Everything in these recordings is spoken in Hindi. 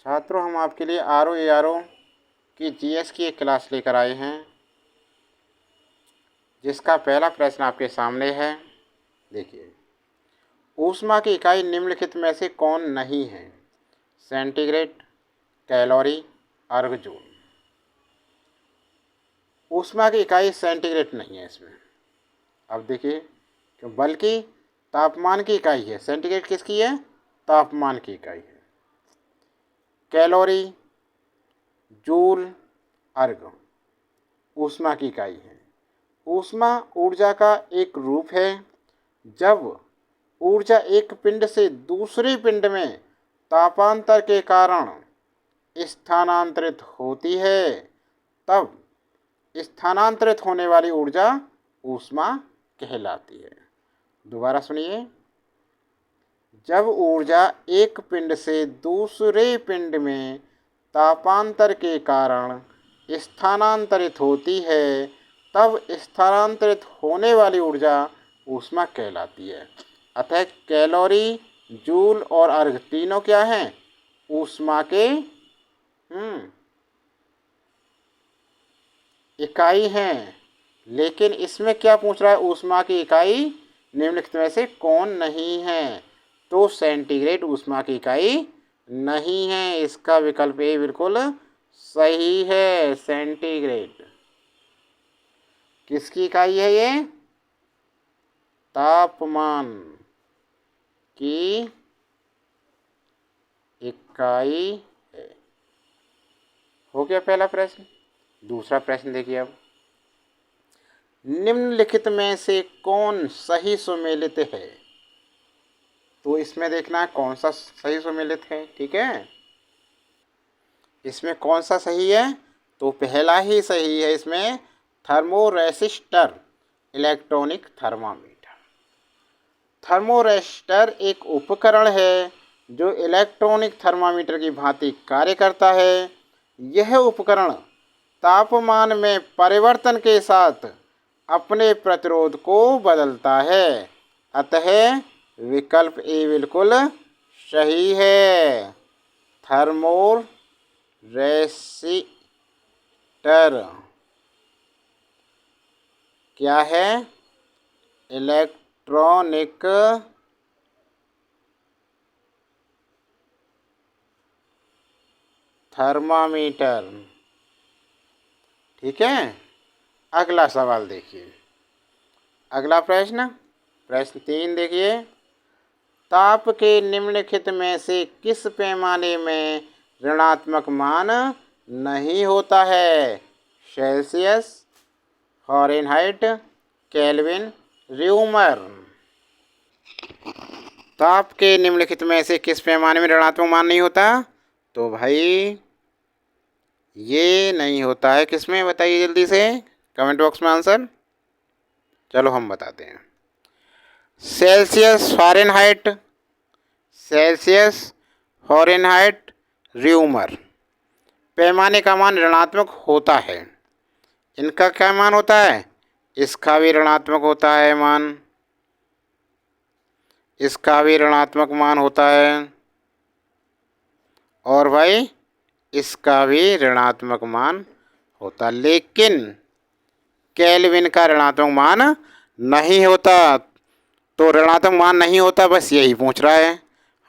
छात्रों, हम आपके लिए आरओ एआरओ की जीएस की एक क्लास लेकर आए हैं, जिसका पहला प्रश्न आपके सामने है। देखिए, ऊष्मा की इकाई निम्नलिखित में से कौन नहीं है? सेंटीग्रेड, कैलोरी, अर्ग, जूल। ऊष्मा की इकाई सेंटीग्रेड नहीं है इसमें। अब देखिए, क्यों, बल्कि तापमान की इकाई है। सेंटीग्रेड किसकी है? तापमान की इकाई है। कैलोरी, जूल, अर्ग ऊष्मा की इकाई है। ऊष्मा ऊर्जा का एक रूप है। जब ऊर्जा एक पिंड से दूसरे पिंड में तापांतर के कारण स्थानांतरित होती है, तब स्थानांतरित होने वाली ऊर्जा ऊष्मा कहलाती है। दोबारा सुनिए, जब ऊर्जा एक पिंड से दूसरे पिंड में तापांतर के कारण स्थानांतरित होती है, तब स्थानांतरित होने वाली ऊर्जा ऊष्मा कहलाती है। अतः कैलोरी, जूल और अर्ग तीनों क्या हैं? ऊष्मा के इकाई हैं। लेकिन इसमें क्या पूछ रहा है? ऊष्मा की इकाई निम्नलिखित में से कौन नहीं है? तो सेंटीग्रेड ऊष्मा की इकाई नहीं है। इसका विकल्प ए बिल्कुल सही है। सेंटीग्रेड किसकी इकाई है? ये तापमान की इकाई है। हो गया पहला प्रश्न। दूसरा प्रश्न देखिए। अब निम्नलिखित में से कौन सही सुमेलित है? तो इसमें देखना है कौन सा सही सुमेलित है। ठीक है, इसमें कौन सा सही है? तो पहला ही सही है। इसमें थर्मोरेसिस्टर, इलेक्ट्रॉनिक थर्मामीटर। थर्मोरेसिस्टर एक उपकरण है जो इलेक्ट्रॉनिक थर्मामीटर की भांति कार्य करता है। यह उपकरण तापमान में परिवर्तन के साथ अपने प्रतिरोध को बदलता है। अतः विकल्प ए बिल्कुल सही है। थर्मोरेसिस्टर क्या है? Electronic thermometer. ठीक है, अगला सवाल देखिए। अगला प्रश्न 3 देखिए। ताप के निम्नलिखित में से किस पैमाने में ऋणात्मक मान नहीं होता है? Celsius, Fahrenheit, kelvin, rumour. ताप के निम्नलिखित में से किस पैमाने में ऋणात्मक मान नहीं होता? तो भाई ये नहीं होता है। किसमें? बताइए जल्दी से कमेंट बॉक्स में आंसर। चलो हम बताते हैं। Celsius, Fahrenheit, Celsius, Fahrenheit, rumour पैमाने का मान ऋणात्मक होता है। इनका क्या मान होता है? इसका भी ऋणात्मक होता है मान, इसका भी ऋणात्मक मान होता है, और भाई इसका भी ऋणात्मक मान होता। लेकिन केल्विन का ऋणात्मक मान नहीं होता। तो ऋणात्मक मान नहीं होता, बस यही पूछ रहा है।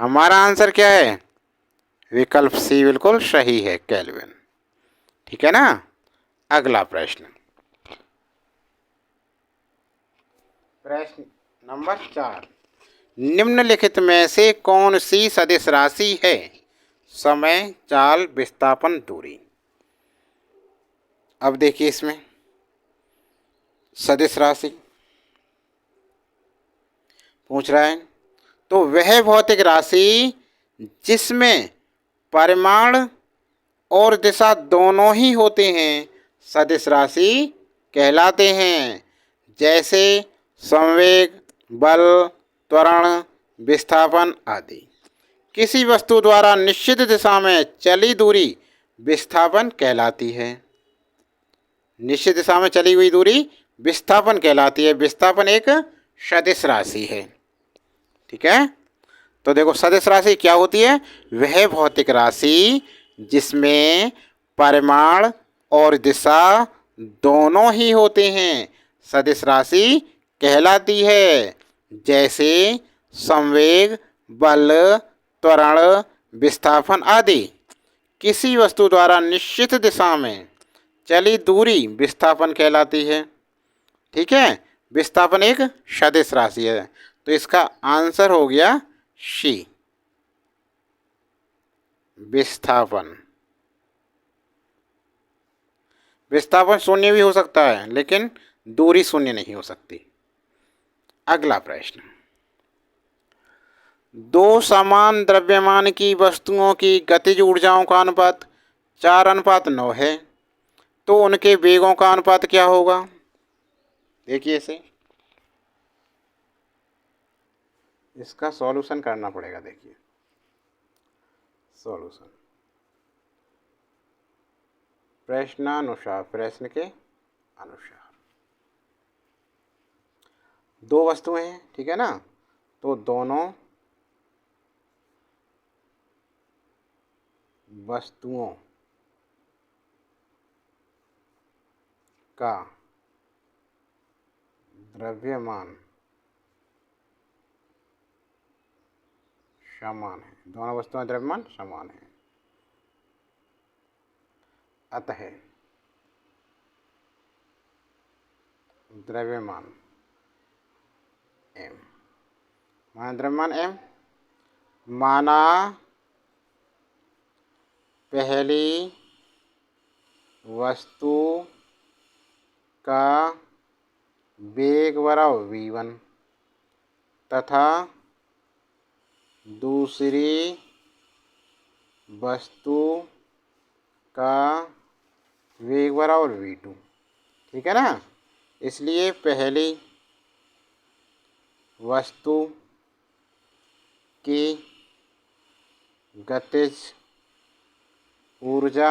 हमारा आंसर क्या है? विकल्प सी बिल्कुल सही है, केल्विन। ठीक है ना। अगला प्रश्न नंबर 4। निम्नलिखित में से कौन सी सदिश राशि है? समय, चाल, विस्थापन, दूरी। अब देखिए, इसमें सदिश राशि पूछ रहा है। तो वह भौतिक राशि जिसमें परिमाण और दिशा दोनों ही होते हैं सदिश राशि कहलाते हैं। जैसे संवेग, बल, त्वरण, विस्थापन आदि। किसी वस्तु द्वारा निश्चित दिशा में चली दूरी विस्थापन कहलाती है। निश्चित दिशा में चली हुई दूरी विस्थापन कहलाती है। विस्थापन एक सदिश राशि है। ठीक है। तो देखो सदिश राशि क्या होती है? वह भौतिक राशि जिसमें परिमाण और दिशा दोनों ही होते हैं सदिश राशि कहलाती है। जैसे संवेग, बल, त्वरण, विस्थापन आदि। किसी वस्तु द्वारा निश्चित दिशा में चली दूरी विस्थापन कहलाती है। ठीक है, विस्थापन एक सदिश राशि है। तो इसका आंसर हो गया सी, विस्थापन। विस्थापन शून्य भी हो सकता है लेकिन दूरी शून्य नहीं हो सकती। अगला प्रश्न, दो समान द्रव्यमान की वस्तुओं की गतिज ऊर्जाओं का अनुपात 4:9 है, तो उनके वेगों का अनुपात क्या होगा? देखिए इसे, इसका सॉल्यूशन करना पड़ेगा। देखिए सॉल्यूशन प्रश्नानुसार, प्रश्न के अनुसार। दो वस्तुएं हैं, ठीक है ना, तो दोनों वस्तुओं का द्रव्यमान समान है। दोनों वस्तुओं का द्रव्यमान समान है। अतः द्रव्यमान m, माना द्रव्यमान m, माना पहली वस्तु का वेग बराबर v1 तथा दूसरी वस्तु का वेग बराबर v2। ठीक है ना, इसलिए पहली वस्तु की गतिज ऊर्जा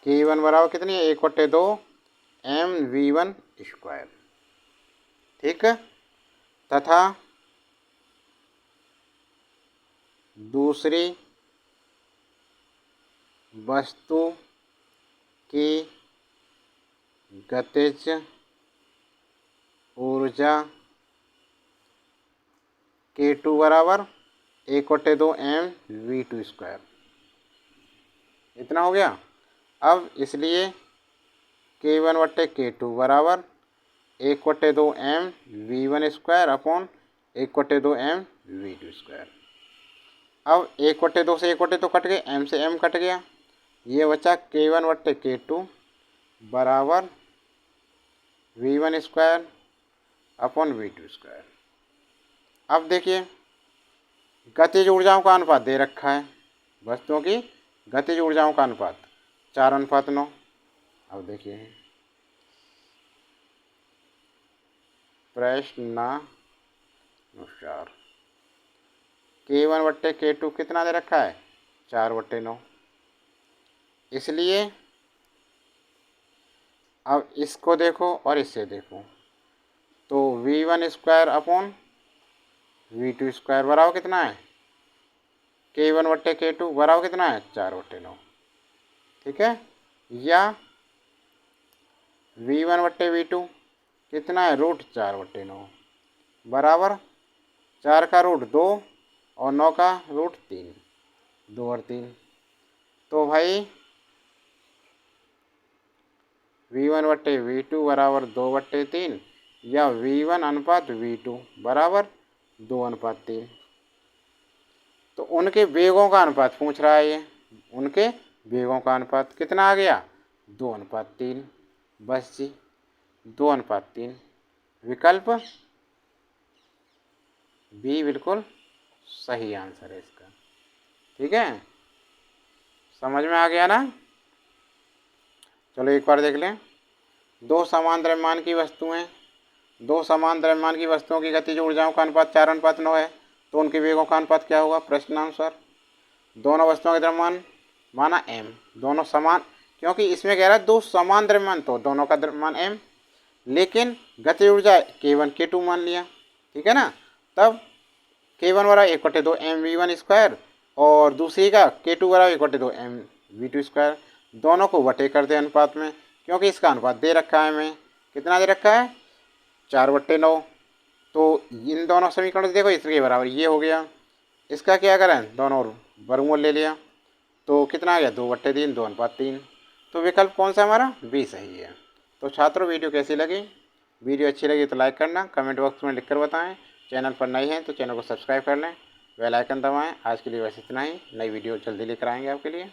k1 बराबर कितनी है? 1/2 mv1 स्क्वायर। ठीक है, तथा दूसरी वस्तु की गतिज ऊर्जा k2 बराबर 1/2 mv2 स्क्वायर। इतना हो गया। अब इसलिए k1/k2 बराबर 1/2 mv1 square upon 1/2 mv2 square. अब 1/2 से 1/2 कट गए, m से m कट गया, ये बचा k1/k2 बराबर v1 square upon v2 square. अब देखिए गतिज ऊर्जाओं का अनुपात दे रखा है, वस्तुओं की गतिज ऊर्जाओं का अनुपात 4:9। अब देखिए प्रश्नानुसार k1/k2 कितना दे रखा है? 4/9। इसलिए अब इसको देखो और इससे देखो, तो v1 square upon v2 square बराबर कितना है? k1/k2 बराबर कितना है? 4/9। ठीक है, या v1/v2 कितना है? √4/9 बराबर 4 का रूट 2 और 9 का रूट 3, 2 और 3। तो भाई v1/v2 बराबर 2/3 या v1 अनुपात v2 बराबर 2:3। तो उनके वेगों का अनुपात पूछ रहा है ये, उनके वेगों का अनुपात कितना आ गया? 2:3। बस जी 2:3। विकल्प बी बिल्कुल सही आंसर है इसका। ठीक है, समझ में आ गया ना? चलो एक बार देख लें। दो समान द्रव्यमान की वस्तुएं, दो समान द्रव्यमान की वस्तुओं की गतिज ऊर्जाओं का अनुपात 4:9 है, तो उनके वेगों का अनुपात क्या होगा? प्रश्नानुसार दोनों वस्तुओं का द्रव्यमान माना m, दोनों समान, क्योंकि इसमें कह रहा है दो समान द्रव्यमान, तो दोनों का द्रव्यमान m, लेकिन गतिज ऊर्जा k1 k2 मान लिया। ठीक है ना, तब K1 बराबर 1/2 mv1 स्क्वायर और दूसरी का K2 बराबर 1/2 mv2 स्क्वायर। दोनों को बटे कर दे अनुपात में, क्योंकि इसका अनुपात दे रखा है हमें। कितना दे रखा है? 4/9। तो इन दोनों समीकरण देखो, इसके बराबर ये हो गया। इसका क्या करें, दोनों वर्गमूल ले लिया तो कितना आ गया? 2/3, 2:3। तो विकल्प कौन सा हमारा? बी सही है। तो छात्रों, वीडियो कैसी लगी? वीडियो अच्छी लगी तो लाइक करना, कमेंट बॉक्स में लिखकर बताएं। चैनल पर नए हैं तो चैनल को सब्सक्राइब कर लें, बेल आइकन दबाएं। आज के लिए बस इतना ही, नई वीडियो जल्दी लेकर आएंगे आपके लिए।